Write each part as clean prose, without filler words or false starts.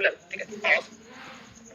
Ruler, ठीक है, of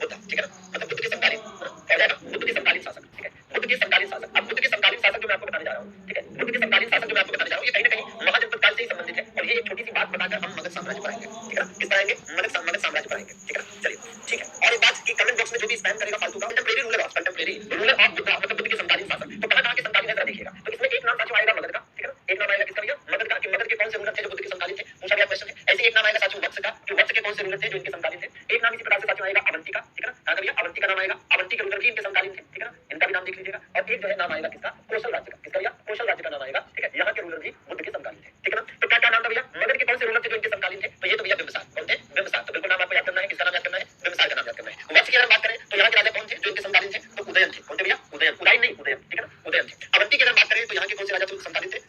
Buddha, ठीक है ना, मतलब बुद्ध के समकालीन कहा जाएगा, बुद्ध के समकालीन शासक, ठीक है, बुद्ध के समकालीन शासक। अब बुद्ध के समकालीन शासक जो मैं आपको बताने जा रहा हूँ, ठीक है, बुद्ध के समकालीन शासक जो मैं आपको बताने जा रहा हूँ, ये कहीं ना कहीं महाजनपद काल से ही संबंधित है और ये एक छोटी सी बात बताकर हम मगध साम्राज्य पढ़ाएंगे, ठीक है ना, किस पढ़ाएंगे, मगध साम्राज्य पढ़ाएंगे, ठीक है ना, चलिए ठीक है। और एक बात की कमेंट बॉक्स में जो भी स्पैम करेगा फालतू का, कंटेम्परेरी रूलर ऑफ बुद्ध मतलब बुद्ध के समकालीन शासक, तो कहां के समकालीन है जरा देखिएगा। तो इसमें एक नाम साचो आएगा मगध का, ठीक है ना, एक नाम आएगा किसका भैया, मगध का, कि मगध के कौन से रूलर थे जो बुद्ध के समकालीन थे, पूछा गया क्वेश्चन है। ऐसे एक नाम आएगा साचो वत्स का, कि वत्स के कौन से रूलर थे जो इनके समकालीन थे। एक नाम इसी प्रकार से साचो आएगा अवंती का, ठीक है ना, कहां का भैया, अवंती का नाम आएगा, अवंती के रूलर भी इनके समकालीन थे, ठीक है ना, इनका भी नाम देख लीजिएगा। और एक जो है नाम आएगा किसका, कौशल राज्य का, किसका भैया, कौशल राज्य का नाम आएगा, ठीक है, यहाँ के रूलर भी बुद्ध के समकालीन थे, ठीक है ना। तो क्या क्या नाम था भैया, मगध के कौन से रूलर थे जो इनके समकालीन थे, तो ये तो भैया बिंबिसार, कौन थे, बिंबिसार, तो बिल्कुल नाम आपको याद करना है, किसका नाम याद करना है, बिंबिसार का नाम याद करना है। वत्स की अगर बात करें तो यहाँ के राजा कौन थे जो इनके समकालीन थे, तो उदयन थे, कौन थे भैया, उदयन, उदयन नहीं उदयन, ठीक है ना, उदयन थे। अवंती की अगर बात करें तो यहाँ के कौन से राजा समकालीन थे,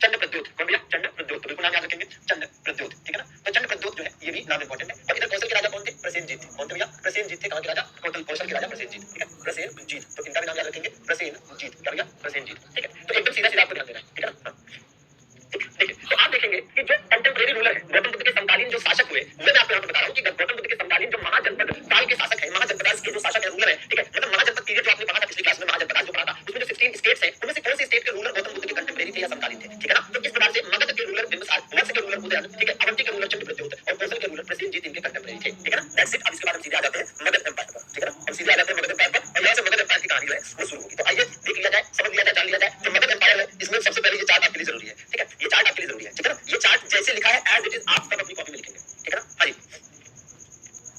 चंद्र प्रद्योत, कौन भैया, चंद्र प्रद्योत, तो बिल्कुल नाम याद रखेंगे, चंद्र प्रद्योत, ठीक है ना। तो चंद्र प्रद्योत जो है ये भी नाम इंपॉर्टेंट है। और इधर कौशल के राजा कौन थे, प्रसेनजीत थे, कौन थे भैया, प्रसेनजीत थे, कहां के राजा, कौशल के राजा प्रसेनजीत, ठीक है, प्रसेनजीत, तो इनका भी नाम याद रखेंगे, प्रसेनजीत, क्या भैया, प्रसेनजीत, ठीक है। तो एकदम सीधा सीधा आपको ध्यान देना है, ठीक है ना। देखिए तो आप देखेंगे कि जो कंटेम्परेरी रूलर है, गौतम बुद्ध के समकालीन जो शासक हुए, वो मैं आपको यहाँ पे बता रहा हूँ कि गौतम बुद्ध के समकालीन जो महाजनपद काल के शासक है, महाजनपद के जो शासक है, रूलर है, ठीक है, मतलब महाजनपद पीरियड जो आपने पढ़ा था पिछली क्लास में, महाजनपद जो पढ़ा था उसमें जो 16 स्टेट्स हैं उनमें से कौन सी स्टेट के रूलर गौतम बुद्ध के कंटेम्परेरी थे या समकालीन थे, ठीक है ना। तो इस प्रकार से मगध के रूलर बिंबिसार, वत्स के रूलर उदयन, ठीक है, अवंती के रूलर चंद्र प्रद्योत और कौशल के रूलर प्रसेनजीत इनके कंटेम्परेरी थे, ठीक है ना। That's it. अब इसके बाद हम सीधे आ जाते हैं मगध एम्पायर पर, ठीक है ना, हम सीधे आ जाते हैं मगध एम्पायर पर और यहाँ से मगध एम्पायर की कहानी जो है वो शुरू होगी। तो आइए देख लिया जाए, समझ लिया जाए, जान लिया जाए जो मगध एम्पायर है। इसमें सबसे पहले ये चार्ट आपके लिए जरूरी है, ठीक है, ये चार्ट आपके लिए जरूरी है, ठीक है ना। ये चार्ट जैसे लिखा है एज इट इज आप सब अपनी कॉपी में लिखेंगे, ठीक है ना, हाँ जी,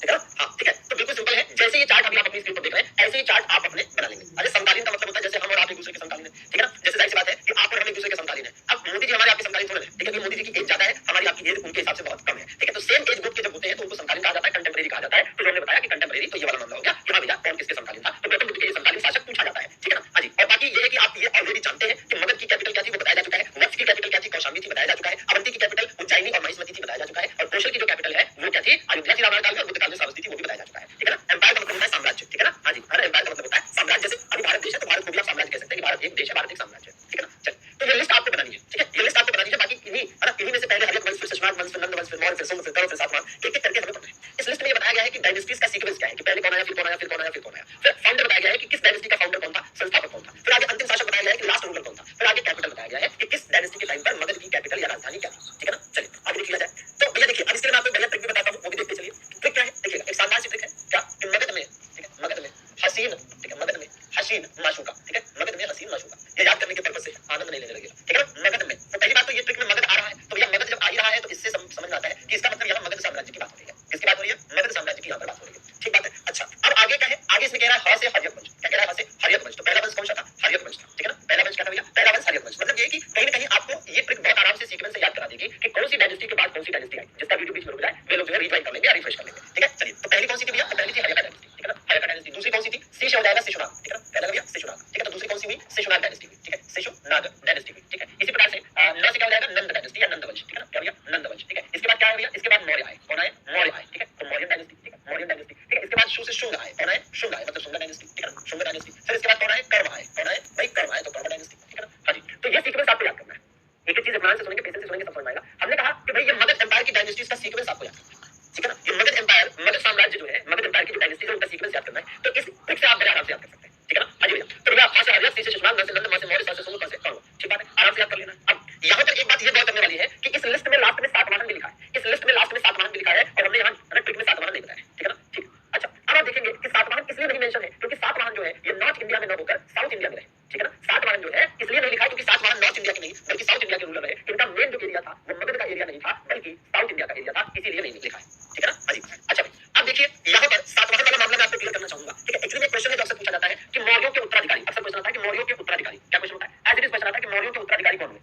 ठीक है ना, हाँ ठीक है। तो बिल्कुल सिंपल है, जैसे ये चार्ट अभी आप अपनी स्क्रीन पर देख रहे हैं ऐसे ही चार्ट आप अपने बना लेंगे। अरे समकालीन का मतलब होता है जैसे हम और आप एक दूसरे के समकालीन है, ठीक है ना, जैसे जाहिर सी बात है कि आप और हम एक दूसरे के समकालीन है। अब मोदी जी हमारे आपके समकालीन थोड़े हैं, ठीक है, मोदी जी की एज ज्यादा है, हमारी आपकी एज उनके हिसाब से बहुत कम है, ठीक है। तो सेम एज ग्रुप के जब होते हैं तो उनको समकालीन कहा जाता है, कंटेम्परेरी कहा जाता है। तो हमने बताया कि कंटेम्परेरी तो ये वाला मामला हो गया कि हाँ भैया कौन किसके समकालीन था, तो गौतम बुद्ध के समकालीन शासक पूछा जाता है, ठीक है ना, हाँ जी। और बाकी ये है कि आप ये ऑलरेडी जानते हैं कि मगध की कैपिटल क्या थी वो बताया जा चुका है, वत्स की कैपिटल क्या थी कौशाम्बी थी बताया जा चुका है, अवंती की कैपिटल उज्जैनी और महिष्मती थी बताया जा चुका है, और कौशल की जो कैपिटल है वो क्या थी, अयोध्या थी रामायण काल में, और बुद्ध काल में श्रावस्ती थी वो भी बताया जा चुका है, ठीक है ना। एम्पायर का मतलब होता है साम्राज्य, ठीक है ना, हाँ जी, हर एम्पायर का मतलब होता है साम्राज्य। जैसे अभी भारत देश है तो भारत को भी आप साम्राज्य कह सकते हैं कि भारत एक देश है, भारत एक साम्राज्य है, ठीक है ना। चलिए तो ये लिस्ट आपको बनानी है, ठीक है, ये लिस्ट आपको बनानी है। बाकी इन्हीं है ना, इन्हीं में से पहले हर्यक वंश, फिर शशनाग वंश, फिर नंद वंश, फिर मौर्य, फिर सुंग, फिर गौड़, फिर सातवाहन, एक एक करके हमें पढ़ना है। इस लिस्ट में ये बताया गया है कि डायनेस्टीज का सीक्वेंस क्या है, कि पहले कौन आया, फिर कौन आया, फिर कौन आया, फिर कौन आया, फिर फाउंडर बताया गया है कि किस डायनेस्टी का फाउंडर कौन था, संस्थापक कौन था, फिर आगे अंतिम शासक बताया गया है कि लास्ट रूलर कौन था, फिर आगे कैपिटल बताया गया है कि किस डायनेस्टी के टाइम पर मगध की कैपिटल या राजधानी क्या थी, ठीक है ना। चलिए आगे देख लिया जाए। तो भैया देखिए अब इसके लिए मैं आपको बढ़िया ट्रिक भी बताता हूँ, वो भी देखते चलिए। ट्रिक क्या है देखिएगा, एक शानदार सी ट्रिक है क्या, कि मगध में, ठीक है, मगध में हसीन, ठीक है, मगध में हसीन माशूका, ठीक है, मगध में हसीन माशूका, ये याद करने के पर्पस से आनंद नहीं लेने लगेगा, ठीक है ना। मगध में तो पहली बात तो ये ट्रिक में मगध आ रहा है, तो भैया मगध जब आ ही रहा है तो इससे समझ में आता है कि इसका मतलब यहाँ मगध साम्राज्य की बात हो रही है। किसकी बात हो रही है, मगध साम्राज्य की यहाँ पर बात हो रही है, ठीक बात है। अच्छा अब आगे क्या है, आगे इसमें कह रहा है ह से हर्यक वंश, क्या कह रहा है, ह से हर्यक वंश। तो पहला वंश कौन सा था, हर्यक वंश था, ठीक है ना, पहला वंश क्या था भैया, पहला वंश हर्यक वंश। मतलब ये कि कहीं ना कहीं आपको ये ट्रिक बहुत आराम से सीक्वेंस से याद करा देगी कि कौन सी डायनेस्टी के बाद कौन सी डायनेस्टी आई। जिसका वीडियो बीच में रुक जाए वे लोग जो है रिवाइंड कर लेंगे या रिफ्रेश कर लेंगे, ठीक है। चलिए तो पहली कौन सी थी भैया, पहली थी हर्यक डायनेस्टी, ठीक है ना, हर्यक डायनेस्टी। दूसरी कौन सी थी, शेष हो जाएगा शिशुनाग, ठीक है ना, पहला भैया शिशुनाग, ठीक है। तो दूसरी कौन सी हुई, शिशुनाग डायनेस्टी हुई, ठीक है, शिशुनाग डायनेस्टी हुई, ठीक है। इसी प्रकार से न से क्या हो जाएगा, नंद डायनेस्टी या नंद वंश, ठीक है ना, क्या भैया, नंद वंश, ठीक है। इसके बाद क्या है भैया, इसके बाद मौर्य आए, कौन आए, मौर्य आए, ठीक है, तो मौर्य डायनेस्टी, ठीक है, मौर्य डायनेस्टी, ठीक है। इसके बाद शु से शुंग आए, कौन आए, शुंग आए, मतलब शुंग डायनेस्टी, ठीक है ना, शुंग डायनेस्टी। फिर इसके बाद कौन आए, कर्म आए, कौन आए भाई, कर्म आए, तो कर्म डायनेस्टी, ठीक है ना, हाँ जी। तो ये सीक्वेंस आपको याद करना है, एक एक चीज ध्यान से सुनेंगे, पेशेंस से सुनेंगे, सब समझ में आएगा। हमने कहा कि भाई ये मगध एम्पायर की डायनेस्टीज का सीक्वेंस आपको याद करना है, ठीक है ना। ये मगध एम्पायर, मगध साम्राज्य जो है, मगध एम्पायर की जो डायनेस्टीज है उनका सीक्वेंस याद करना है। तो इस ट्रिक से आप बड़े आराम से याद कर सकते हैं, ठीक है ना, हाँ जी भैया। तो भैया से हर्यक, से शशनाग, से नंद, से मौर्य, से सुंग, से कौरव, ठीक बात है, आराम से याद कर लेना। अब यहाँ पर एक बात ये गौर करने वाली है कि इस लिस्ट में लास्ट में सातवाहन भी लिखा है, इस लिस्ट में लास्ट में सातवाहन भी लिखा है, और हमने यहाँ ट्रिक में सातवाहन नहीं बताया, ठीक है ना, ठीक। अच्छा अब आप देखेंगे कि सातवाहन इसलिए नहीं मेंशन है क्योंकि सातवाहन जो है ये नॉर्थ इंडिया में न होकर साउथ इंडिया में रहे, ठीक है ना। सातवाहन जो है इसलिए नहीं लिखा है क्योंकि सातवाहन नॉर्थ इंडिया के नहीं बल्कि साउथ इंडिया के रूलर रहे। इनका मेन जो एरिया था वो मगध का एरिया नहीं था बल्कि साउथ इंडिया का एरिया था, इसीलिए नहीं लिखा है, ठीक है ना, हाँ जी। अच्छा अब देखिए यहाँ पर सातवाहन वाला मामला मैं आपको क्लियर करना चाहूंगा, ठीक है। एक्चुअली में क्वेश्चन है जो अक्सर पूछा जाता है कि मौर्यों के उत्तराधिकारी, अक्सर क्वेश्चन आता है कि मौर्यों के उत्तराधिकारी, क्या क्वेश्चन होता है, एज इट इज क्वेश्चन आता है कि मौर्यों के उत्तराधिकारी कौन हुए,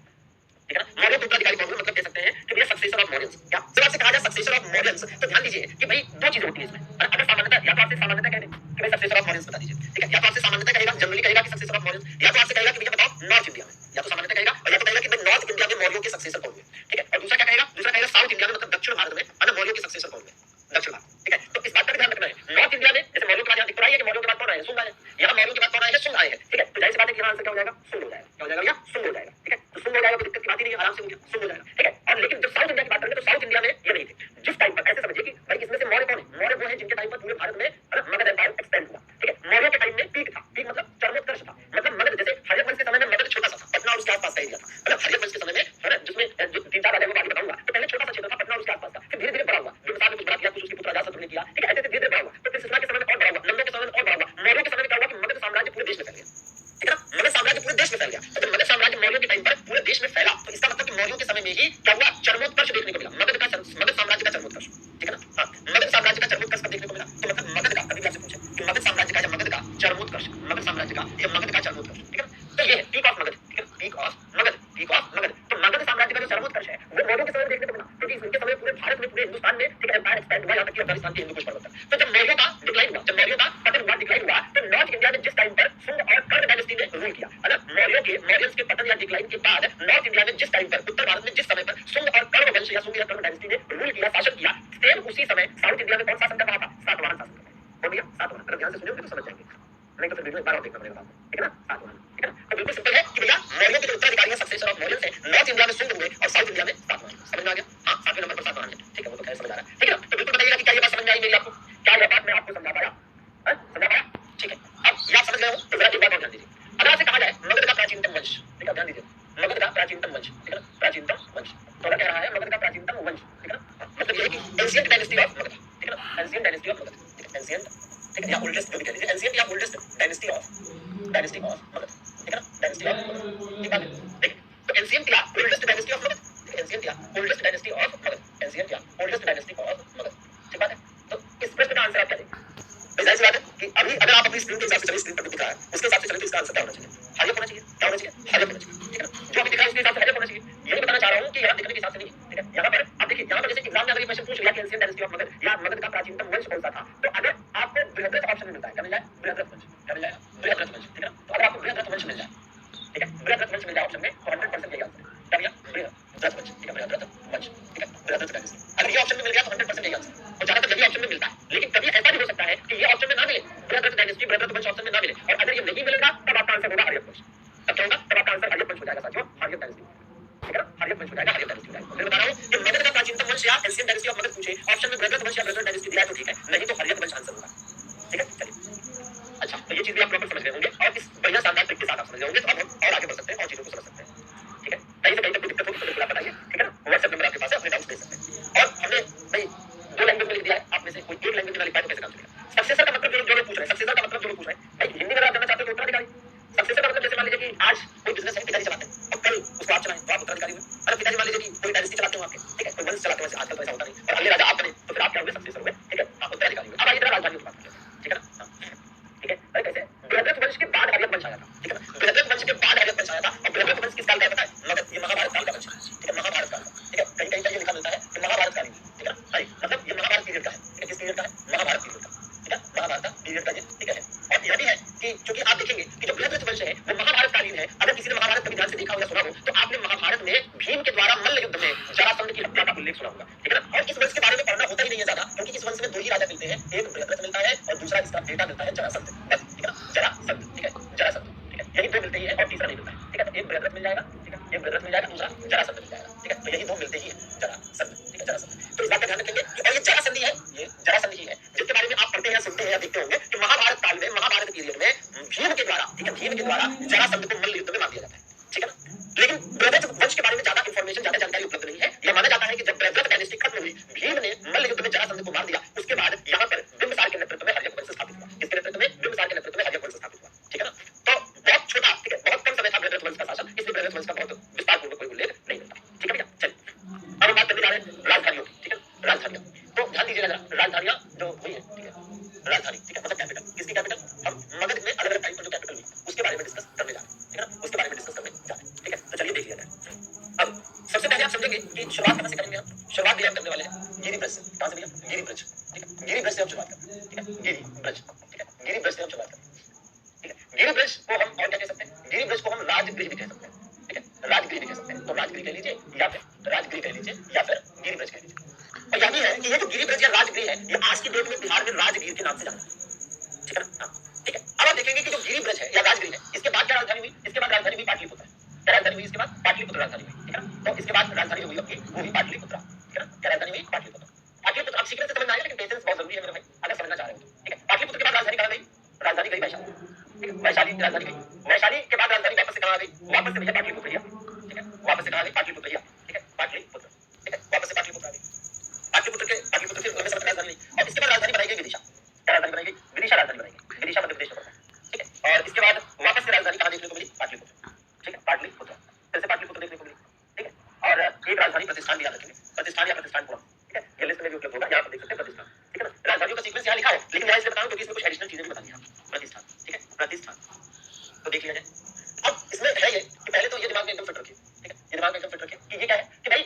ठीक है ना। मौर्यों के उत्तराधिकारी कौन हुए मतलब कह सकते हैं कि भैया सक्सेसर ऑफ मौर्यंस। क्या जब आपसे कहा जाए सक्सेसर ऑफ मौर्यंस तो ध्यान दीजिए कि भाई दो चीजें होती है इसमें। अगर सामान्यतः या तो आपसे सामान्यतः कह दे कि भाई सक्सेसर ऑफ मौर्यंस बता दीजिए, ठीक है, या तो आपसे सामान्यतः कहेगा, जनरली कहेगा कि सक्सेसर ऑफ मौर्यंस, या तो आपसे कहेगा कि भैया बताओ नॉर्थ इंडिया में, या तो सामान्यतः कहेगा और या तो कहेगा कि भाई नॉर्थ इंडिया में मौर्यों के सक्सेसर कौन हुए, ठीक है। और दूसरा क्या कहेगा, दूसरा कहेगा साउथ इंडिया में मतलब दक्षिण भारत में अन मौर्यों के सक्सेसर कौन हुए, दक्षिण भारत, ठीक है। तो इस बात का ध्यान रखना है, नॉर्थ इंडिया में जैसे मौर्यों के बाद यहाँ दिख रहा है कि मौर्यों के बाद कौन आए, सुंग आए, यहाँ मौर्यों के बाद कौन आए, सुंग आए हैं, ठीक है। तो जाहिर सी बात है कि यहाँ आंसर क्या हो जाएगा, सुंग हो जाएगा, क्या हो जाएगा भैया, सुंग हो जाएगा, ठीक है। तो सुंग हो जाएगा, कोई दिक्कत की बात ही नहीं है, आराम से हो गया, सुंग हो जाएगा, ठीक है। और लेकिन जब साउथ इंडिया की बात करेंगे तो साउथ इंडिया में ये नहीं थे। जिस टाइम पर ऐसे समझिए कि भाई इसमें से मौर्य कौन है, मौर्य वो है जिनके टाइम पर पूरे भारत में मगध एम्पायर एक्सपेंड हुआ, ठीक है। मौर्य के टाइम में पीक था, पीक मतलब चरमोत्कर्ष था, मतलब मगध जैसे हर्षवर्धन वंश के समय में मगध छोटा सा था, पटना और उसके आसपास का एरिया था, मतलब हर्षवर्धन वंश के समय में है ना, जिसमें जो तीन चार राजा को आगे बताऊंगा, तो पहले छोटा सा क्षेत्र था पटना और उसके आसपास का, फिर धीरे धीरे बड़ा हुआ, बिंबिसार ने कुछ बड़ा किया, कुछ उसके पुत्र अजातशत्रु ने किया, ठीक है, ऐसे धीरे धीरे बड़ा हुआ, तो फिर सिसरा के समय में और बड़ा हुआ, नंदों के समय में और बड़ा हुआ, मौर्यों के समय में क्या हुआ कि मगध साम्राज्य पूरे देश में फैल गया, ठीक है ना, मगध साम्राज्य पूरे देश में फैल गया, तो जब मगध साम्राज्य मौर्यों के टाइम पर पूरे देश में फैला, तो इसका मतलब कि मौर्यों के समय में ही क्या हुआ, चरमोत्कर्ष देखने को मिला, मगध साम्राज्य का चरमोत्कर्ष, ठीक है ना, हाँ, मगध साम्राज्य का चरमोत्कर्ष कब देखने को मिला, तो मतलब मगध का, कभी आपसे पूछे कि मगध साम्राज्य का या मगध का चरमोत्कर्ष, मगध साम्राज्य का या मगध का चरमोत्कर्ष, ठीक है ना, तो ये है पीक ऑफ मगध, ठीक है, peak of Magadh, peak of Magadh, तो मगध साम्राज्य का जो चरमोत्कर्ष है वो मौर्यों के समय में देखने को मिला, क्योंकि उनके समय पूरे भारत में, पूरे हिंदुस्तान में, ठीक है, एम्पायर एक्सपेंड हुआ, यहाँ तक कि अफगानिस्तान के हिंदू कुश पर्वत तक, तो जब मौर्यों का डिक्लाइन हुआ, जब मौर्यों का पतन हुआ, डिक्लाइन हुआ, तो नॉर्थ इंडिया में जिस टाइम पर शुंग और कर्ण डायनेस्टी ने रूल किया, है ना, मौर्यंस के पतन या डिक्लाइन के बाद नॉर्थ इंडिया में जिस टाइम पर, उत्तर भारत में जिस समय पर शुंग और कर्ण वंश या शुंग या कर्ण डायनेस्टी ने रूल किया, शासन किया, सेम उसी समय साउथ इंडिया में कौन शासन कर रहा था, सातवाहन शासन कर रहा था, बोल दिया सातवाहन, अगर ध्यान से सुनोगे तो समझ जाएंगे, नहीं तो फिर वीडियो एक बार और देखना पड़ेगा आपको, ठीक है ना, सातवाहन, ठीक है ना, तो बिल्कुल सिंपल है कि भैया मौर्यों के जो उत्तराधिकारी है, सक्सेसर ऑफ मौर्यंस है, नॉर्थ इंडिया में शुंग हुए और साउथ इंडिया में सातवाहन, समझ में आ गया, हाँ, 7वें नंबर पर सातवाहन है, ठीक है, वो तो खैर समझ आ रहा है, ठीक है ना, तो बिल्कुल बताइएगा कि क्या ये बात समझ में आई मेरी आपको, क्या ये बात मैं आपको समझा पाया, समझा पाया, ठीक है, अब ये आप समझ गए हो, तो जरा एक बात और ध्यान दीजिए, अगर आपसे कहा जाए मगध का प्राचीनतम वंश, ठीक है, ध्यान दीजिए, मगध का प्राचीनतम वंश, ठीक है ना, प्राचीनतम वंश, तो क्या कह रहा है, मगध का प्राचीनतम वंश, ठीक है ना, मतलब ये है कि एंशिएंट डायनेस्टी ऑफ मगध, ठीक है ना, एंशिएंट डायनेस्टी ऑफ मगध, ठीक है, एंशिएंट, ठीक है, या ओल्डेस्ट जो भी कह लीजिए, एंशिएंट या ओल्डेस्ट डायनेस्टी ऑफ मगध, ठीक है ना, डायनेस्टी ऑफ मगध, ठीक है, देखिए, तो एंशिएंट या ओल्डेस्ट डायनेस्टी ऑफ मगध, ठीक है, एंशिएंट या oldest dynasty of Magadh, ancient या ओल्डेस्ट डायनेस्टी ऑफ मगध, ठीक बात है, तो इस प्रश्न का आंसर आप क्या देंगे, जाहिर सी बात है कि अभी अगर आप अपनी स्क्रीन के हिसाब से चलिए, स्क्रीन पर दिख रहा है उसके हिसाब से चलिए, तो इसका आंसर क्या होना चाहिए, हार्यक होना चाहिए, क्या होना चाहिए, हार्यक होना चाहिए, ठीक है ना, जो अभी दिख रहा है उसके हिसाब से हार्यक होना चाहिए, यही बताना चाह रहा हूं कि यहाँ दिखने के हिसाब से नहीं, ठीक है, यहाँ पर आप देखिए, यहाँ पर जैसे एग्जाम में अगर ये क्वेश्चन पूछ लिया कि एंशिएंट डायनेस्टी ऑफ मगध या मगध का प्राचीनतम वंश कौन सा था, तो अगर आपको बृहद्रथ ऑप्शन में मिलता है, क्या मिल जाए, बृहद्रथ वंश, क्या मिल जाएगा, बृहद्रथ वंश, ठीक है ना, तो अगर आपको बृहद्रथ वंश मिल जाए, ठीक है, बृहद्रथ वंश मिल जाए ऑप्शन में, तो 100% यही आंसर है, क्या भैया, बृहद्रथ वंश, ठीक है, बृहद्रथ वंश, ठीक है, बृहद्रथ डायनेस्टी, अगर ये ऑप्शन में मिल गया तो 100% यही आंसर, और ज्यादातर यही ऑप्शन में मिलता है, लेकिन कभी ऐसा भी हो सकता है कि ये ऑप्शन में ना मिले, बृहद्रथ डायनेस्टी, बृहद्रथ वंश ऑप्शन में ना मिले, और अगर ये नहीं मिलेगा तब आपका आंसर होगा हार्यक वंश, तब क्या होगा, तब आपका आंसर हार्यक वंश हो जाएगा साथियों, हार्यक डायनेस्टी, ठीक है ना, हार्यक वंश हो जाएगा, हार्यक डायनेस्टी हो जाएगा, मैं बता रहा हूं कि मगध का प्राचीनतम वंश या एंशिएंट डायनेस्टी ऑफ मगध पूछे, ऑप्शन में बृहद्रथ वंश या बृहद्रथ डायनेस्टी दिया तो ठीक है, नहीं तो हार्यक वंश आंसर होगा, ठीक है, चलिए, अच्छा, तो ये चीज भी आप प्रॉपर समझ गए होंगे, और इस बढ़िया शानदार ट्रिक के साथ आप समझ गए होंगे, तो अब हम और आगे बढ़ सकते हैं और चीजों को समझ सकते हैं, ठीक है, कहीं से कहीं तक कोई दिक्कत होगी तो बिल्कुल आप बताइए, ठीक है ना, व्हाट्सएप नंबर आपके पास है, अपने डाउट्स भेज सकते हैं, और हमने भाई 2 लैंग्वेज में लिख दिया है, आप में से कोई एक लैंग्वेज में ना लिख पाए तो कैसे काम चलेगा, सक्सेसर का मतलब जो लोग पूछ रहे हैं, सक्सेसर का मतलब जो लोग पूछ रहे हैं, भाई हिंदी में अगर आप जानना चाहते हो तो उत्तराधिकारी, सक्सेसर का मतलब जैसे मान लीजिए कि आज कोई बिजनेस है, पिताजी चलाते हैं और कल उसको आप चलाएं तो आप उत्तराधिकारी हुए, अगर पिताजी मान लीजिए कि कोई डायनेस्टी चलाते हो आपके, ठीक है, कोई वंश चलाते हो, वैसे आजकल तो ऐसा होता नहीं, और अगले राजा आप बने तो फिर आप क्या हुए, सक्सेसर हुए, ठीक है, आप उत्तराधिकारी हुए, अब आइए जरा राजधानियों की बात करते हैं, ठीक है ना, ठीक है, अरे कैसे बृहद्रथ वंश के बाद हार्यक वंश आया था, ठीक है ना, बृहद्रथ वंश के बाद हार्यक वंश आया था, और बृहद्रथ वंश किस काल का है पता है, मगध, ये महाभारत काल का वंश है, ठीक है, महाभारत काल का, ठीक है, कहीं कहीं पर ये लिखा मिलता है कि महाभारत कालीन, ठीक है ना, मतलब ये महाभारत पीरियड का है, ठीक है, किस पीरियड का है, महाभारत पीरियड का, ठीक है, महाभारत पीरियड का ये, ठीक है, और यह भी है कि क्योंकि आप देखेंगे कि जो बृहद्रथ वंश है वो महाभारत कालीन है, अगर किसी ने महाभारत कभी ध्यान से देखा हो या सुना हो तो आपने महाभारत में भीम के द्वारा मल्ल युद्ध में जरासंध की हत्या का उल्लेख सुना होगा, ठीक है ना, और इस वंश के बारे में पढ़ना होता ही नहीं है ज्यादा, क्योंकि इस वंश में 2 ही राजा मिलते हैं, एक बृहद्रथ मिलता है और दूसरा इसका बेटा मिलता है जरासंध, बस, ठीक है ना, जरासंध, ठीक है, जरासंध, ठीक है, यही 2 मिलते ही है और तीसरा नहीं मिलता है, ठीक है, तो एक बृहद्रथ मिल जाएगा, ठीक है, एक बृहद्रथ मिल जाएगा, दूसरा जरासंध मिल जाएगा, ठीक है, तो यही 2 मिलते ही है, जरासंध, ठीक है, जरासंध, तो इस बात का ध्यान रखेंगे कि और ये जरासंधी है, ये जरासंध ही है जिसके बारे में आप पढ़ते हैं, सुनते हैं या देखते होंगे कि महाभारत काल में, महाभारत पीरियड में भीम के द्वारा, ठीक है, भीम के द्वारा जरासंध को मल्ल युद्ध में मार दिया जाता है, ठीक है ना, लेकिन बृहद्रथ वंश के बारे में ज्यादा इंफॉर्मेशन, ज्यादा जानकारी उपलब्ध नहीं है, यह माना जाता है कि जब बृहद्रथ डायनेस्टी खत्म हुई, भीम ने मल्ल युद्ध में जरासंध को मार दिया, उसके बाद यहाँ पर बिंबिसार के नेतृत्व में हार्यक वंश स्थापित हुआ, इसके नेतृत्व में, बिंबिसार के नेतृत्व में हार्यक वंश स्थापित हुआ, ठीक है ना, तो बहुत छोटा, ठीक है, बहुत कम समय था बृहद्रथ वंश का शासन, इसलिए बृहद्रथ वंश का बहुत विस्तारपूर्वक कोई उल्लेख नहीं मिलता, ठीक है भैया, चलिए, अब हम बात करने जा रहे हैं राजधानियों की, ठीक है, राजधानियां, तो ध्यान दीजिएगा जरा, राजधानियां जो हुई है, ठीक है, राजधानी, ठीक है, मतलब कैपिटल, किसकी कैपिटल, हम मगध में अलग अलग टाइम पर जो कैपिटल हुई उसके बारे में डिस्कस करने जा रहे हैं, ठीक है ना, उसके बारे में डिस्कस करने जा रहे हैं, ठीक है, तो चलिए देख लिया जाए, अब सबसे पहले आप समझेंगे कि शुरुआत कहां से करेंगे, हम शुरुआत भी हम करने वाले हैं गिरिब्रज से, कहां से भैया, गिरिब्रज, ठीक है, गिरिब्रज से हम शुरुआत करेंगे, ठीक है, गिरिब्रज, ठीक है, गिरिब्रज से हम शुरुआत करेंगे, ठीक है, गिरिब्रज को हम और क्या कह सकते हैं, गिरिब्रज को हम राजगृह भी कह सकते हैं, ठीक है, राजगृह भी कह सकते हैं, तो राजगृह कह लीजिए या फिर राजगृह कह लीजिए या फिर गिरिब्रज कह लीजिए, और यह भी है कि ये जो गिरिब्रज या राजगृह है ये आज की डेट में बिहार में राजगीर के नाम से जाना जाता है, ठीक है ना, ठीक है, अब आप देखेंगे कि जो गिरिब्रज है या राजगृह है, इसके बाद क्या राजधानी हुई, इसके बाद राजधानी हुई पाटलिपुत्र, क्या राजधानी हुई, इसके बाद पाटलिपुत्र राजधानी हुई, ठीक है ना, तो इसके बाद राजधानी जो हुई अपनी वो हुई पाटलिपुत्र, ठीक है ना, क्या राजधानी हुई, पाटलिपुत्र, पाटलिपुत्र अब सीखने से समझ में आएगा, लेकिन पेशेंस बहुत जरूरी है मेरे भाई, अगर समझना चाह रहे हो तो। ठीक है, पाटलिपुत्र के बाद राजधानी कहाँ गई? राजधानी गई वैशाली। ठीक है, वैशाली की राजधानी गई। वैशाली के बाद राजधानी वापस से कहाँ आ गई? वापस से भैया पाटलिपुत्र लिया। ठीक है, वापस से कहाँ आ गई? पाटलिपुत्र लिया। ठीक है, पाटलिपुत्र। ठीक है, वापस से पाटलिपुत्र आ गई। पाटलिपुत्र के समय राजधानी नहीं, और इसके बाद राजधानी बनाई गई विदिशा। क्या राजधानी बनाई गई? विदिशा राजधानी बनाई गई। विदिशा मध्य प्रदेश में पड़ता है। ठीक है, और इसके बाद वापस से राजधानी कहाँ देखने को मिली? पाटलिपुत्र। ठीक है, पाटलिपुत्र, फिर से पाटलिपुत्र देखने को मिली। ठीक है, और एक राजधानी प्रतिष्ठान भी याद रखेंगे, प्रतिष्ठान या प्रतिष्ठानपुरम। ठीक है, ये लिस्ट में भी उपलब्ध होगा, यहाँ पर देख सकते हैं प्रतिष्ठान। ठीक है ना, राजधानियों का सीक्वेंस यहाँ लिखा है, लेकिन मैं इसलिए बताऊं क्योंकि इसमें कुछ एडिशनल चीजें भी बतानी है। प्रतिष्ठान, ठीक है, प्रतिष्ठान तो देख लिया जाए। अब इसमें है ये कि पहले तो ये दिमाग में एकदम फिट रखिए। ठीक है, ये दिमाग में एकदम फिट रखिए कि ये क्या है कि भाई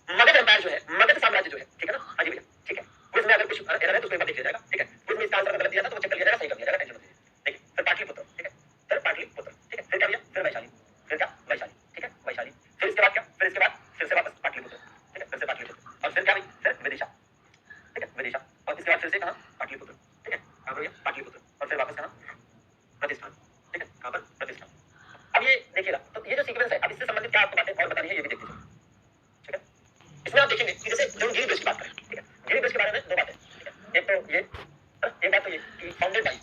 मगध एम्पायर जो है, मगध साम्राज्य जो है, ठीक है ना, हाँ जी भैया, ठीक है, क्विज में अगर कुछ एरर है तो उसको एक बार देख लिया जाएगा। ठीक है, क्विज में इसका आंसर गलत दिया था तो वो चेक कर लिया जाएगा, सही कर लिया जाएगा, टेंशन मत लीजिए। देखिए, फिर पाटलिपुत्र। ठीक है, फिर पाटलिपुत्र। ठीक है, फिर क्या भैया? फिर वैशाली। फिर क्या? वैशाली। ठीक है, वैशाली। फिर इसके बाद क्या? फिर इसके बाद फिर से वापस पाटलिपुत्र। ठीक है, फिर से पाटलिपुत्र, और फिर क्या भाई? फिर विदिशा। ठीक है, विदिशा, और इसके बाद फिर से कहाँ? पाटलिपुत्र। ठीक है, कहाँ भैया? पाटलिपुत्र, और फिर वापस कहाँ? प्रतिष्ठान। ठीक है, कहाँ पर? प्रतिष्ठान। अब ये देखिएगा, तो ये जो सीक्वेंस है, अब इससे संबंधित क्या आपको बातें और बतानी है, ये भी देखते चलिए। ठीक है, इसमें आप देखेंगे कि जैसे जो गिरिब्रिज की बात करें। ठीक है, गिरिब्रिज के बारे में दो बातें। ठीक है, एक तो ये, एक बात तो ये कि फाउंडेड बाय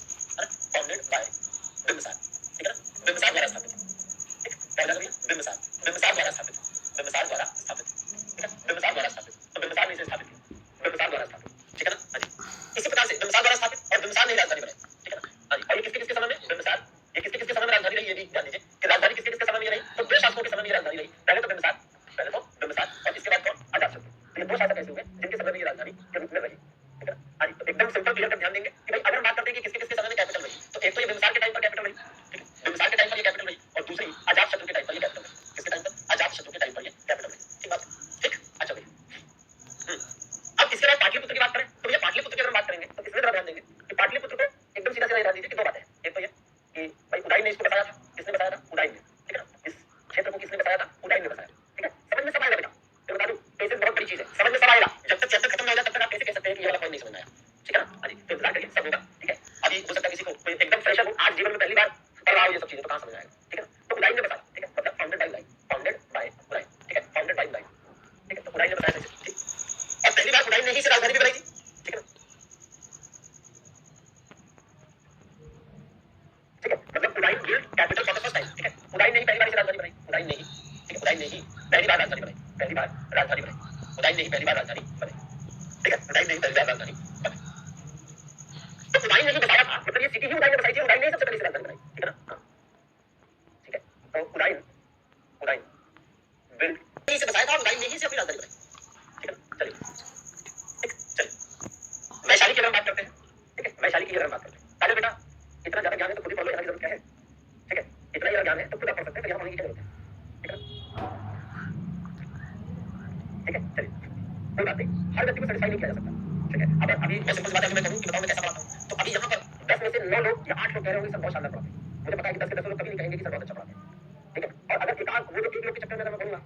बिंबिसार। ठीक है ना, बिंबिसार द्वारा स्थापित। ठीक, पहला भैया बिंबिसार, बिंबिसार द्वारा स्थापित, बिंबिसार द्वारा स्थापित। ठीक है, बिंबिसार द्वारा स्थापित, तो बिंबिसार ने इसे स्थापित किया, बिंबिसार द्वारा स्थापित। ठीक है ना, हाँ जी, इसी प्रकार से बिंबिसार द्वारा स्थापित, और बिंबिसार ने राजधानी बनाई। ठीक है ना, हाँ जी, और ये किसके किसके समय में? बिंबिसार, ये किसके किसके समय में राजधानी रही, ये भी जान लीजिए कि राजधानी किसके किसके समय में रही। तो दो शासकों के समय में ये राजधानी रही, पहले तो बिंबिसार, पहले तो बिंबिसार, और इसके बाद कौन? अजातशत्रु। तो ये दो शासक ऐसे हुए जिनके समय में ये राजधानी के रूप में रही। ठीक है, हाँ जी, तो एकदम सिंपल क्लियर कर ध्यान देंगे कि भाई अगर हम बात करते हैं कि किसके किसके समय में कैपिटल रही, तो एक तो ये बिंबिसार के टाइम पर कैपिटल रही। ठीक है, बिंबिसार के टाइम पर ये कैपिटल रही, और दूसरी अजातशत्रु के टाइम पर ये कैपिटल रही। किसके टाइम पर? अजातशत्रु के टाइम पर ये कैपिटल रही। ठीक बात है? ठीक, अच्छा भैया, अब इसके बाद पाटलिपुत्र की बात करें तो भैया पाटलिपुत्र की अगर बात करेंगे तो इसमें जरा ध्यान देंगे कि पाटलिपुत्र को एकदम सीधा सीधा ध्यान दीजिए कि दो बातें हैं। एक तो ये कि भाई उदयन ने इसको बसाया था, किसने बसाया था? उदयन ने। ठीक है ना, इस क्षेत्र को किसने बसाया था? उदयन ने बसाया। ठीक है, समझ में सब आएगा बेटा, मैं बता दूं पेशेंस बहुत बड़ी चीज है, समझ में सब आएगा। जब तक चैप्टर खत्म नहीं होगा तब तक आप कैसे कह सकते हैं कि ये वाला पॉइंट नहीं समझ में आया? ठीक है ना, हाँ जी, तो इंतजार करिए, सब होगा। ठीक है, अभी हो सकता है किसी को कोई एकदम फ्रेशर हो, आज जीवन में पहली बार पढ़ रहा हो ये सब चीजें, तो कहां समझ में आएगा? ठीक है ना, तो उदयन ने बसाया। ठीक है, मतलब founded by Udayan, founded by Udayan. ठीक है, फाउंडेड बाय उदयन। ठीक है, तो उदयन ने बसाया। ठीक, और पहली बार उदयन ने ही से राजधानी भी बनाई थी। ठीक है, ठीक है, मतलब Udayan build capital for the first time. ठीक है, उदयन ने ही पहली बार इसे राजधानी बनाई, उदयन ने ही। ठीक है, उदयन ने ही पहली बार राजधानी बनाई, पहली बार राजधानी बनाई, उदयन ने ही पहली बार राजधानी बनाई। ठीक है, उदयन ने ही पहली बार राजधानी बनाई, तो उदयन ने ही बसाया था, मतलब ये सिटी ही उदयन ने बसाई थी, उदयन ने ही सबसे पहले इसे राजधानी बनाई। ठीक है ना, हाँ, ठीक है, तो उदयन, उदयन बिल्ड ने इसे बसाया था, और उदयन ने ही इसे अपनी राजधानी बनाई। ठीक है ना, चलिए, ठीक, चलिए वैशाली की अगर बात करते हैं। ठीक है, वैशाली की अगर बात करते हैं, अरे बेटा इतना ज्यादा ज्ञान है तो खुद ही पढ़ लो, यहाँ की जरूरत क्या है? ठीक है, इतना ही ज्ञान है तो खुद आप पढ़ सकते हैं, तो यहाँ पढ़ने की क्या जरूरत है? ठीक है ना, ठीक है, चलिए, कोई बात नहीं, हर व्यक्ति को सेटिस्फाई नहीं किया जा सकता। ठीक है, अब अभी मैं सिंपल सी बात है, मैं कहूँ कि बताओ मैं कैसा पढ़ाता हूँ, तो अभी यहाँ पर 10 में से 9 लोग या 8 लोग कह रहे होंगे सर बहुत शानदार पढ़ाते हैं। मुझे पता है कि 10 के 10 लोग कभी नहीं कहेंगे कि सर बहुत अच्छा पढ़ाते हैं। ठीक है, और अगर एक आध वो जो एक लोग के चक्कर में अगर मैं बोलूंगा,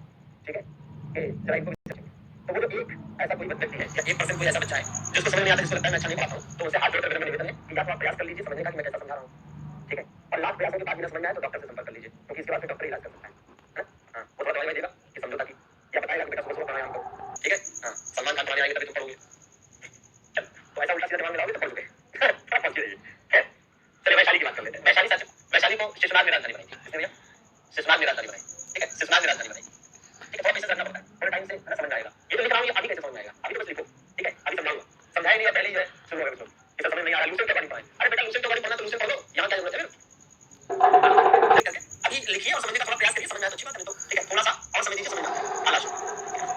ठीक है, कि जरा इनको भी समझेंगे, तो वो जो एक ऐसा कोई व्यक्ति है या 1% कोई ऐसा बच्चा है जिसको समझ नहीं आता, जिसको लगता है मैं अच्छा नहीं पढ़ाता हूँ, तो उनसे हाथ जोड़कर मेरा निवेदन है कि या तो आप प्रयास कर लीजिए समझने का कि मैं कैसा समझा रहा हूँ। ठीक है, और लाख प्रयासों के बाद भी ना समझ में आए तो डॉक्टर से संपर्क कर लीजिए, क्योंकि इसके बाद फिर डॉक्टर इलाज कर सकता है। हाँ, वो थोड़ा दवाई देगा कि समझौता की, या बताएगा कि बेटा सुबह सुबह प्राणायाम करो। ठीक है, हाँ, सलमान खान पढ़ाने आएंगे तभी तुम पढ़ोगे। चल, तो ऐसा उल्टा सीधा दिमाग में लाओगे तो पढ़ लोगे। पहुंच जाइए। चलिए वैशाली की बात कर लेते हैं। वैशाली सच, वैशाली को शिशुनाग ने राजधानी बनाई थी, किसने भैया? शिशुनाग ने राजधानी बनाई। ठीक है, शिशुनाग ने राजधानी बनाई। ठीक है, थोड़ा पेशेंस रखना पड़ता है, थोड़ा टाइम से ना समझ में आएगा। ये तो लिख रहा हूँ, ये अभी कैसे समझ में आएगा? अभी तो बस लिखो। ठीक है, अभी समझाऊंगा, समझाया नहीं, पहले ही जो है शुरू हो गया कुछ इसका समझ नहीं आ रहा, लूसेंट का नहीं पढ़ा है। अरे बेटा लूसेंट का पढ़ना तो लूसेंट पढ़ लो, यहाँ क्या जरूरत है? अभी लिखिए और समझने का थोड़ा प्रयास करिए, समझ में आए तो अच्छी बात है, नहीं तो ठीक है थोड़ा सा और समझ लीजिए, समझ में आता है। काला अशोक,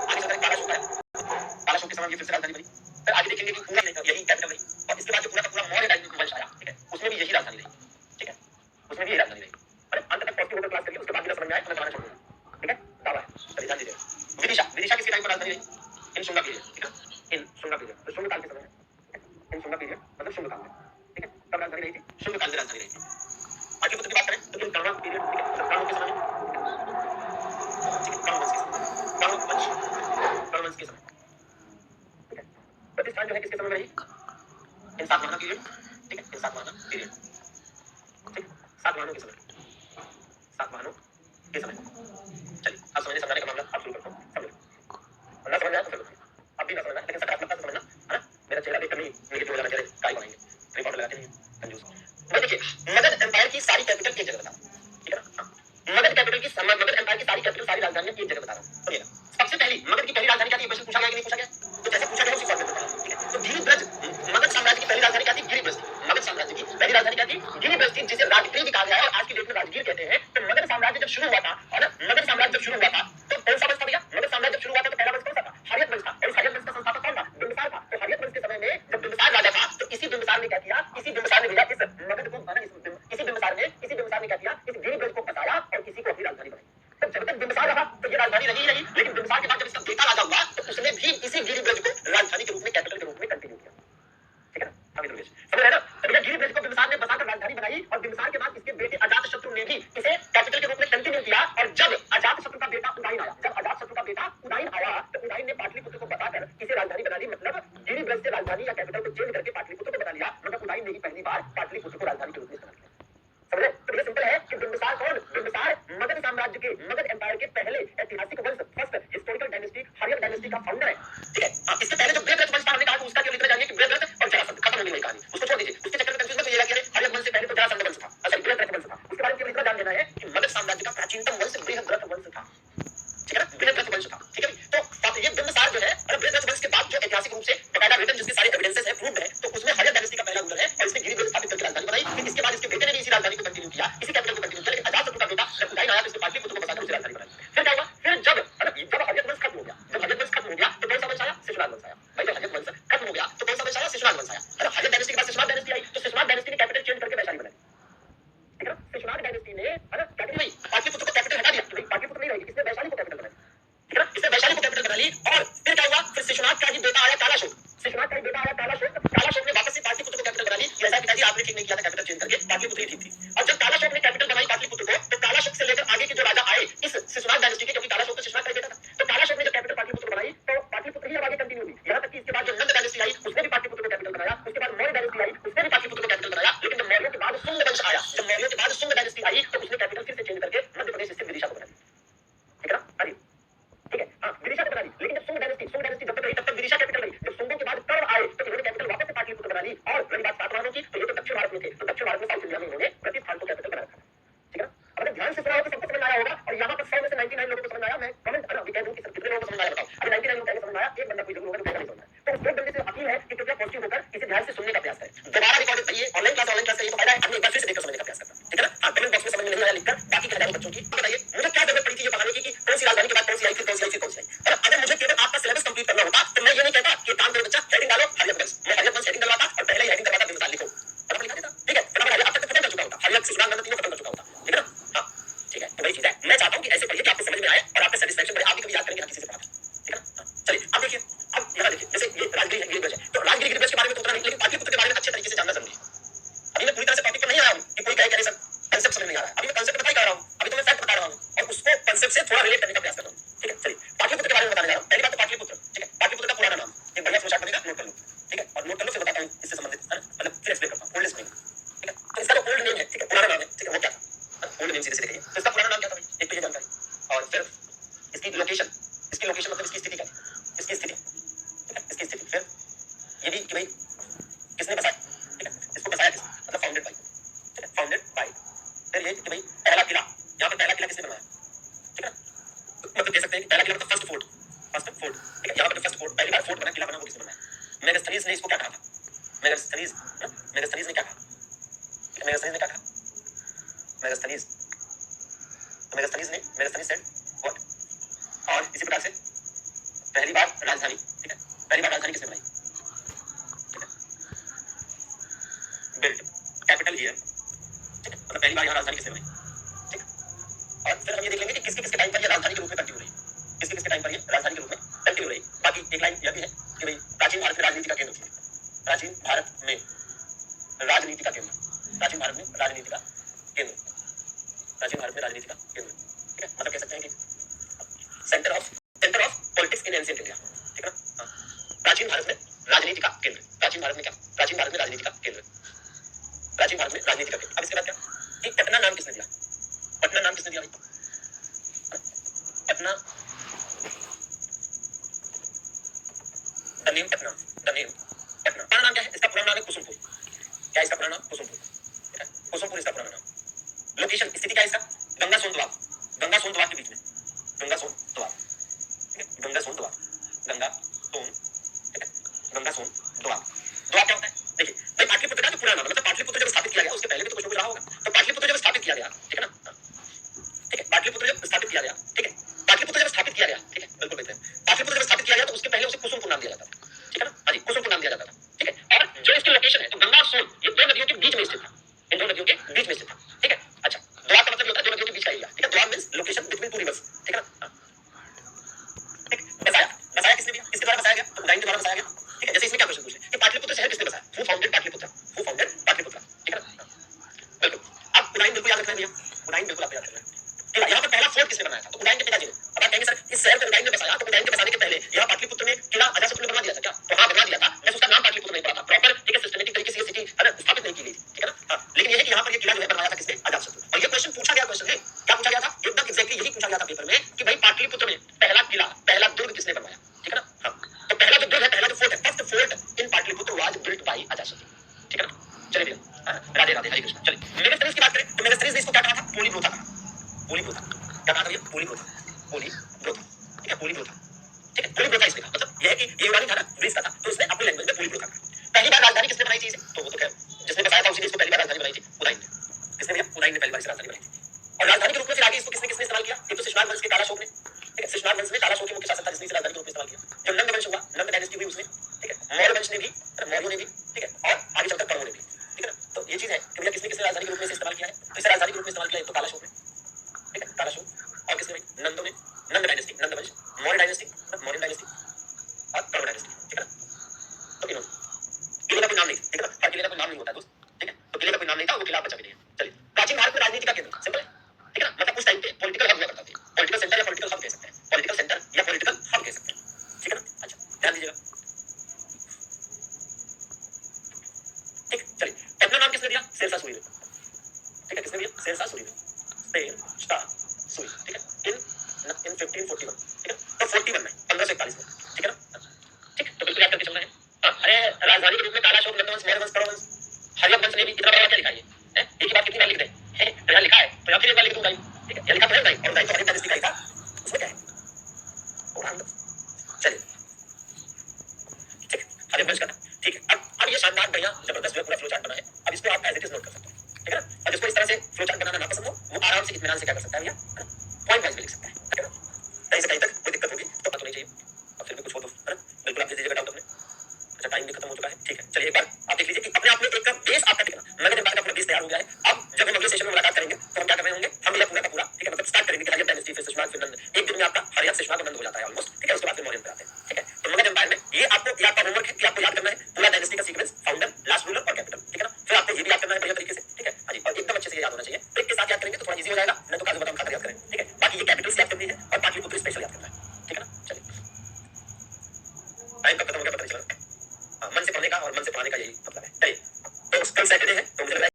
आगे चलकर काला अशोक है, काला अशोक के समय ये फिर से राजधानी बनी। फिर आगे देखेंगे कि पूरा यही कैपिटल रही, और इसके बाद जो पूरा का पूरा मौर्य वंश आया, ठीक है, उसमें भी यही राजधानी रही। ठीक है, उसमें भी यही राजधानी रही। अरे अंत तक पॉजिटिव होकर क्लास करिए, उसके बाद भी ना समझ में आए तो मैं बनाना छोड़ दूंगा। ठीक है, दावा है, चलिए ध्यान दीजिए। विदिशा, विदिशा किसके टाइम पर राजधानी रही? इन शुंगा पीरियड। ठीक है, इन शुंगा पीरियड, तो शुंग काल के समय में, इन शुंगा पीरियड मतलब शुंग काल में। ठीक है, तब राजधानी रही थी, शुंग काल में राजधानी रही थी। पाटलिपुत्र की बात करें तो इन कर्ण पीरियड, ठीक है, मतलब कर्ण के समय में, ठीक है, कर्ण वंश के समय, कर्ण वंश, कर्ण वंश के समय। ठीक है, प्रतिष्ठान जो है किसके समय में रही? इन सातवाहन पीरियड। ठीक है, इन सातवाहन पीरियड। ठीक, सातवाहनों के समय, सातवाहनों के समय। चलिए अब समझने समझाने का मामला आप शुरू करता हूँ, समझ ना समझ आए तो फिर बताइए, अब भी ना समझना है लेकिन सकारात्मकता से समझना, मेरा चेहरा देखकर नहीं नेगेटिव हो जाना, चेहरे काय बनाएंगे, रिपोर्ट लगाते नहीं कंजूस। भाई देखिए, मगध एम्पायर की सारी कैपिटल एक जगह बता रहा हूं, ठीक है ना? मगध एम्पायर की सारी कैपिटल, सारी राजधानियां एक जगह बता रहा हूं, सुनिएगा। सबसे पहली मगध की पहली राजधानी क्या थी, क्वेश्चन पूछा गया कि नहीं पूछा गया? तो जैसे पूछा गया उसी फॉर्मेट में बता रहा हूं, ठीक है? तो गिरिब्रज, मगध साम्राज्य की पहली राजधानी क्या थी? गिरिब्रज थी। मगध साम्राज्य की पहली राजधानी क्या थी? गिरिब्रज थी, जिसे राजगीर भी कहा गया है और आज की डेट में राजगीर कहते हैं। तो मगध साम्राज्य जब शुरू हुआ था, और मगध साम्राज्य जब शुरू हुआ था तो कौन सा वंश था भैया? मगध साम्राज्य जब शुरू हुआ था तो पहला वंश कौन सा था? हर्यक वंश था। और हर्यक वंश का संस्थापक कौन था? बिंबिसार था। तो हर्यक वंश के समय में जब बिंबिसार राजा था तो इसी बिंबिसार ने क्या किया? इसी बिंबिसार ने भैया इस मगध को इसी बिंबिसार ने क्या किया? इस गिरिब्रज को बसाया और इसी को अपनी राजधानी बनाई। तो जब तक बिंबिसार रहा तो ये राजधानी रही ही रही, लेकिन बिंबिसार के बाद जब इसका बेटा राजा हुआ तो उसने भी इसी गिरिब्रज को राजधानी के रूप में, कैपिटल के रूप में कंटिन्यू किया, ठीक है ना? अभी दुर्गेश समझ रहे हैं ना? तो भैया गिरिब्रज को बिंबिसार ने बसाकर राजधानी बनाई और बिंबिसार के बाद इसके बेटे अजातशत्रु ने भी इसे कैपिटल के रूप में कंटिन्यू किया। और जब अजातशत्रु का बेटा उदयन आया, तो उदयन ने पाटलिपुत्र को बताकर इसे राजधानी बना ली, मतलब गिरिब्रज से राजधानी या कैपिटल को चेंज करके पाटलिपुत्र को बना लिया। मतलब उदयन ने ही पहली बार पाटलिपुत्र को राजधानी के रूप में इस्तेमाल किया। समझे? तो ये सिंपल है कि बिंबिसार कौन? बिंबिसार मगध साम्राज्य के, मगध एम्पायर के पहले ऐतिहासिक वंश, first historical dynasty, Haryanka dynasty का फाउंडर है, ठीक है? इसके पहले जो ब्रहद्रथ वंश था, हमने कहा कि उसका केवल इतना जानिए कि ब्रहद्रथ और जरासंध, खत्म हो गई वही कहानी, उसको छोड़ दीजिए। उसके चक्कर में कंफ्यूज मत होइएगा कि अरे हर्यक वंश से पहले तो जरासंध वंश था, सॉरी ब्रहद्रथ वंश था। उसके बारे में केवल इतना जान लेना है कि मगध साम्राज्य का प्राचीनतम वंश बृहद्रथ वंश था, ठीक है ना? बृहद्रथ वंश था, ठीक है? तो ये बिंबिसार जो है, और बृहद्रथ वंश के बाद जो ऐतिहासिक रूप से बकायदा रिटन जिसके सारे एविडेंसेस है, प्रूव्ड है, तो उसमें हर्यक डायनेस्टी का पहला रूलर है और इसने गिरिब्रज स्थापित करके राजधानी बनाई। फिर इसके बाद इसके बेटे ने भी इसी राजधानी को कंटिन्यू किया, इसी कैपिटल को कंटिन्यू किया। लेकिन अजातशत्रु का बेटा जब उदयन आया तो इसने पाटलिपुत्र को बसाकर उसे राजधानी बनाई। फिर क्या हुआ? फिर जब हर्यक वंश खत्म हो गया, तो कौन सा वंश आया? शिशुनाग वंश आया। भाई जब हर्यक वंश खत्म हो गया तो कौन सा वंश आया? शिशुनाग वंश आया। हर्यक डायनेस्टी के बाद शिशुनाग डायनेस्टी आई, तो शिशुनाग डायनेस्टी ने कैपिटल चेंज करके वैशाली बनाई, ठीक है ना? शिशुनाग डायनेस्टी ने कैपिटल नहीं, पाटलिपुत्र को कैपिटल हटा दिया कि भाई पाटलिपुत्र नहीं रहेगी, इसने वैशाली को कैपिटल बनाई, ठीक है ना? इसने वैशाली को कैपिटल बना ली। और फिर क्या हुआ? फिर शिशुनाग का ही बेटा आया कालाशोक। शिशुनाग का ही बेटा आया कालाशोक। कालाशोक ने वापस से पाटलिपुत्र को कैपिटल बना ली। ऐसा पिताजी आपने ठीक नहीं किया था कैपिटल चेंज करके, पाटलिपुत्र ही ठीक थी। और जब कालाशोक ने कैपिटल बनाई पाटलिपुत्र को, तो कालाशोक से लेकर आगे के जो राजा आए इस शिशुनाग डायनेस्टी के, क्योंकि कालाशोक तो शिशुनाग का बेटा था, तो कालाशोक ने जब कैपिटल पाटलिपुत्र बनाई तो पाटलिपुत्र ही अब आगे कंटिन्यू हुई। यहाँ तक कि इसके बाद जो नंद डायनेस्टी आई उसने भी पाटलिपुत्र को कैपिटल बनाया। उसके बाद मौर्य डायनेस्टी आई, उसने भी पाटलिपुत्र को कैपिटल बनाया। लेकिन जब मौर्यों के बाद शुंग वंश आया, जब मौर्यों के बाद शुंग डायनेस्टी आई तो उसने कैपिटल फिर से चेंज करके मध्य प्रदेश स्थित विदिशा को बना दी, ठीक है ना? ठीक है, हाँ विदिशा को बना ली। लेकिन जब शुंग डायनेस्टी जब तक रही तब तक विदिशा कैपिटल रही। जब शुंगों के बाद कर्ण आए तो इन्होंने कैपिटल वापस से पाटलिपुत्र बना ली। और रही बात सातवाहनों की, तो ये तो दक्षिण भारत में थे, तो दक्षिण भारत में साउथ इंडिया में इन्होंने प्रतिस्थान को कैपिटल बना रखा, ठीक है ना? अगर ध्यान से सुना हो तो सबको समझ आया होगा। और यहाँ पर 100 में से 99 लोगों को समझ आया। मैं कमेंट कह दूं कि कितने लोगों को समझ आया बताओ। अगर 99 लोग कहेंगे समझ आया, एक बंदा कोई जरूर होगा जो कहेगा नहीं समझ आया। तो उस बंदे से अपील है कि कृपया पॉजिटिव होकर इसे ध्यान से सुनने का प्रयास करें। दोबारा रिकॉर्डेड पढ़िए, ऑनलाइन क्लास का ये फायदा है, अपने एक बार फिर से देखकर समझने का प्रयास करना, ठीक है ना? हाँ कमेंट बॉक्स में समझ में नहीं आया लिखकर बाकी हजारों बच्चों की बताइए मुझे क्या जरूरत पड़ी थी ये बताने की कि कौन सी राजधानी के बाद कौन सी आई, फिर कौन सी आई, फिर कौन सी आई। अगर मुझे केवल आपका सिलेबस कंप्लीट करना होता तो मैं ये नहीं कहता कि काम करो बच्चा, हेडिंग डालो हर्यक वंश, मैं हर्यक वंश हेडिंग डलवाता और पहले ही हेडिंग डलवाता बिंबिसार लिखो, फटाफट लिखा देता, ठीक है? फटाफट अब तक खत्म कर चुका होता, हर्यक शिशुनाग नंद तीनों खत्म कर चुका होता, ठीक है ना? हाँ ठीक है, तो वही चीज है। मैं चाहता हूँ कि ऐसे पढ़िए कि आपको समझ में आए और आपका सेटिस्फेक्शन बढ़े, आप भी कभी याद करेंगे किसी से पढ़ा था, ठीक है ना? चलिए अब देखिए, अब यहाँ देखिए, जैसे ये राजगिरी गिरिब्रज है, तो राजगिरी गिरिब्रज के बारे में तो उतना नहीं, लेकिन पाटलिपुत्र के बारे में अच्छे तरीके से जानना जरूरी है। अभी मैं पूरी तरह से टॉपिक पर नहीं आया हूँ कि कोई कहे सर कंसेप्ट समझ नहीं आ रहा है। अभी मैं कंसेप्ट बता ही रहा हूँ, अभी तो मैं फैक्ट बता रहा हूँ और उसको कंसेप्ट से थोड़ा रिलेट करने का प्रयास कर रहा हूँ, ठीक है? चलिए पाटलिपुत्र के बारे में बताने जा रहा हूँ। पहली बात तो पाटलिपुत्र, ठीक है? पाटलिपुत्र का पुराना नाम एक बढ़िया फ्लोचार्ट बनेगा, नोट कर लो, ठीक है? और नोट कर लो, फिर बताता हूँ इससे संबंधित, मतलब फिर एक्सप्लेन करता हूँ ओल्डेस्ट नेम, ठीक है? तो इसका जो ओल्ड नेम है, ठीक है, पुराना नाम है, ठीक है, वो क्या था? ओल्ड नेम सीधे सीधे कहिए, तो इसका पुराना नाम क्या था भाई? एक तो ये जानकारी, और फिर इसकी लोकेशन मतलब इसकी स्थिति क्या थी, इसकी स्थिति, ठीक है? इसकी स्थिति, फिर ये भी कि भाई किसने बसाया, ठीक है? इसको बसाया किसने, मतलब फाउंडेड बाय, ठीक है? Founded by. फिर ये कि भाई पहला किला, यहाँ पे पहला किला किसने बनवाया, ठीक है? मतलब कह सकते हैं कि पहला किला मतलब फर्स्ट फोर्ट, ठीक है? यहाँ पे फर्स्ट फोर्ट, पहली बार फोर्ट बना, किला बना, वो किसने बनाया? मेगास्थनीज ने इसको क्या कहा था? मेगास्थनीज ने क्या कहा? मेगास्थनीज ने क्या कहा? Megasthenes said what? और इसी प्रकार से पहली बार राजधानी, ठीक है? पहली बार राजधानी किसने बनाई, ठीक है? बिल्ट कैपिटल हियर, ठीक है? मतलब पहली बार यहाँ राजधानी किसने बनाई, ठीक है? और फिर हम ये देख लेंगे कि किसके किसके टाइम पर ये राजधानी के रूप में कंटिन्यू रही, किसके किसके टाइम पर ये राजधानी के रूप में कंटिन्यू रही। बाकी एक लाइन यह भी है कि भाई प्राचीन भारत में राजनीति का केंद्र थी, प्राचीन भारत में राजनीति का केंद्र, प्राचीन भारत में राजनीति का केंद्र, प्राचीन भारत में राजनीति का केंद्र, ठीक है? मतलब कह सकते हैं कि centre of politics in ancient India, ठीक है ना? प्राचीन भारत में राजनीति का केंद्र, प्राचीन भारत में क्या? प्राचीन भारत में राजनीति का केंद्र, प्राचीन भारत में राजनीति का केंद्र। अब इसके बाद क्या कि पटना नाम किसने दिया, पटना नाम किसने दिया भाई? पटना, द नेम पटना इसका पूरा नाम है कुसुमपुर। क्या इसका पूरा नाम? कुसुमपुर। कुसुमपुर इसका पुराना नाम। लोकेशन स्थिति क्या है इसका? गंगा सोन दोआब, गंगा सोन दोआब के बीच में, गंगा सोन दोआब, गंगा सोन दोआब, गंगा सोन, गंगा सोन दोआब। दोआब क्या होता है? देखिए भाई पाटलिपुत्र का जो पुराना नाम, मतलब पाटलिपुत्र जब स्थापित किया गया उसके पहले भी तो कुछ ना कुछ रहा होगा। तो पाटलिपुत्र जब स्थापित किया गया, ठीक है ना, ठीक है, पाटलिपुत्र जब स्थापित किया गया, ठीक है, पाटलिपुत्र जब स्थापित किया गया, ठीक है, बिल्कुल बेहतर। पाटलिपुत्र जब स्थापित किया गया तो उसके पहले उसे कुसुमपुर नाम दिया जाता था, ठीक है ना, हाँ जी, कुसुमपुर नाम दिया जाता था, ठीक है। और जो इसकी लोकेशन है तो गंगा और सोन ये दो नदियों के बीच में स्थित था, इन दो नदियों के बीच में स्थित था, ठीक है। अच्छा, दोआब का मतलब ये होता है दो नदियों के बीच का एरिया, ठीक है। Doab means location between two reverse, ठीक है ना, ठीक। बसाया, बसाया किसने दिया? किसके द्वारा बसाया गया? तो उदयन के द्वारा बसाया गया, ठीक है। जैसे इसमें क्या क्वेश्चन पूछ रहे हैं कि पाटलिपुत्र शहर किसने बसाया? Who founded Pataliputra? Who founded Pataliputra, ठीक है ना, बिल्कुल। अब उदयन बिल्कुल याद रखना है भैया, उदयन बिल्कुल आप याद रखना है, ठीक है। यहाँ पर पहला फोर्ट किसने बनाया था? तो उदयन के पिताजी ने। अब आप कहेंगे सर इस शहर को उदयन ने बसाया, तो उदयन के बसाने के पहले यहाँ पाटलिपुत्र में किला अजातशत्रु ने बनवा दिया था क्या? तो हाँ बनवा दिया था, बस उसका नाम पाटलिपुत्र नहीं पड़ा था प्रॉपर, ठीक है, सिस्टमेटिक तरीके से ये सिटी स्थापित नहीं की गई थी, ठीक है ना, हाँ। लेकिन ये है कि यहाँ पर ये किला जो है बनवाया था किसने? अजातशत्रु। और ये क्वेश्चन पूछा गया, क्वेश्चन है क्या पूछा गया था? एकदम एग्जैक्टली यही पूछा गया था पेपर में कि भाई पाटलिपुत्र में पहला किला, पहला दुर्ग किसने बनवाया, ठीक है ना, हाँ। तो पहला जो दुर्ग है, पहला जो फोर्ट है, first fort in Pataliputra was built by Ajatashatru, ठीक है ना। चलिए भैया, राधे राधे, हरे कृष्ण। चलिए मेगास्थनीज की बात करें तो मेगास्थनीज ने इसको क्या कहा था? पोली प्रोथा कहा, पोली प्रोथा, क्या कहा था भैया? पोली प्रोथा, पोली प्रोथा, ठीक है, पोली प्रोथा, ठीक है। पोली प्रोथा इसने कहा, मतलब यह है कि ये यूनानी था ना, ग्रीस का था, तो इसने अपनी लैंग्वेज में पोली प्रोथा कहा। पहली बार राजधानी किसने बनाई थी इसे? तो वो तो खैर जिसने बताया था उसी ने इसको पहली बार राजधानी बनाई थी, उदयन ने। किसने भैया? उदयन ने पहली बार इसे राजधानी बनाई थी। और राजधानी के रूप में फिर आगे इसको किसने किसने इस्तेमाल किया? एक तो शिशुनाग वंश के कालाशोक ने, ठीक है, शिशुनाग वंश में कालाशोक के मुख्य शासक था जिसने इसे राजधानी के रूप में इस्तेमाल किया। जब नंद वंश हुआ, नंद डायनेस्टी हुई उसने, ठीक है, मौर्य वंश ने भी, मौर्यों ने भी, ठीक है, और आगे चलकर कौरवों ने भी, ठीक है ना। तो ये चीज है कि भैया किसने किसने राजधानी के रूप में इसे इस्तेमाल किया है? तो इसे राजधानी के रूप में इस्तेमाल किया है तो कालाशोक ने, ठीक है, कालाशोक। और किसने भाई? नंदों ने, नंद डायनेस्टी, नंद वंश, मौर्य डायनेस्टी, मौर्य डायनेस्टी और कौरव डायनेस्टी, ठीक है ना। तो इन्होंने, किले का कोई नाम नहीं, ठीक है ना, हर किले का कोई नाम नहीं होता दोस्त, ठीक है। तो किले का कोई नाम नहीं था, वो किला बचा भी नहीं है। चलिए, प्राचीन भारत में राजनीति का केंद्र, सिंपल है, ठीक है ना, मतलब उस टाइम पे पॉलिटिकल हब हुआ करता था, पॉलिटिकल सेंटर या पॉलिटिकल हब कह सकते हैं, पॉलिटिकल सेंटर या पॉलिटिकल हब कह सकते हैं, ठीक है ना। अच्छा, ध्यान दीजिएगा, ठीक। चलिए, पटना नाम किसने दिया? शेरशाह सूरी ने, ठीक है, किसने दिया? शेरशाह सूरी ने, शेरशाह सूरी, ठीक है, इन 1541, ठीक है, तो 41 में 1541 में, ठीक है ना, ठीक। तो बिल्कुल याद करके चलना है। अरे राजधानी के रूप में कालाशोक, नंदवंश, मौर्य वंश, कौरव वंश, हर्यक वंश ने भी इतना बड़ा क्या लिखा है? ये एक ही बात कितनी बार लिख रहे हैं? यहाँ लिखा है तो यहाँ फिर एक बार लिख दूंगा, ठीक है, यहाँ लिखा तो है उदयन, और उदयन तो हर्यक डायनेस्टी का ही था, उसमें क्या है? चलिए, ठीक है, हर्यक वंश का था, ठीक है। अब ये शानदार बढ़िया जबरदस्त जो है पूरा फ्लो चार्ट बना है। अब इसको आप एज इट इज नोट कर सकते हो, ठीक है ना। अब इसको इस तरह से फ्लो चार्ट बनाना ना पसंद हो, वो आराम से इत्मीनान से क्या कर सकता है भैया? पॉइंट वाइज भी लिख सकता है, ठीक है ना। कहीं से कहीं तक कोई दिक्कत होगी तो बात नहीं चाहिए। अब फिर भी कुछ हो तो, है ना, बिल्कुल आप दे दीजिएगा डाउट अपने। अच्छा, टाइम भी खत्म हो चुका है, ठीक है। चलिए एक बार आप देख लीजिए कि अपने आप में एक बेस आपका दिख रहा, नगद एम्पायर का पूरा बेस तैयार हो गया है। अब जब हम अगले सेशन में मुलाकात करेंगे तो हम क्या कर रहे होंगे? हम यह पूरा का पूरा, ठीक है, मतलब स्टार्ट करेंगे कि हर्यक डायनेस्टी, फिर शिशुनाग, फिर नंद। एक दिन में आपका हर्यक, शिशुनाग और नंद हो जाता है ऑलमोस्ट।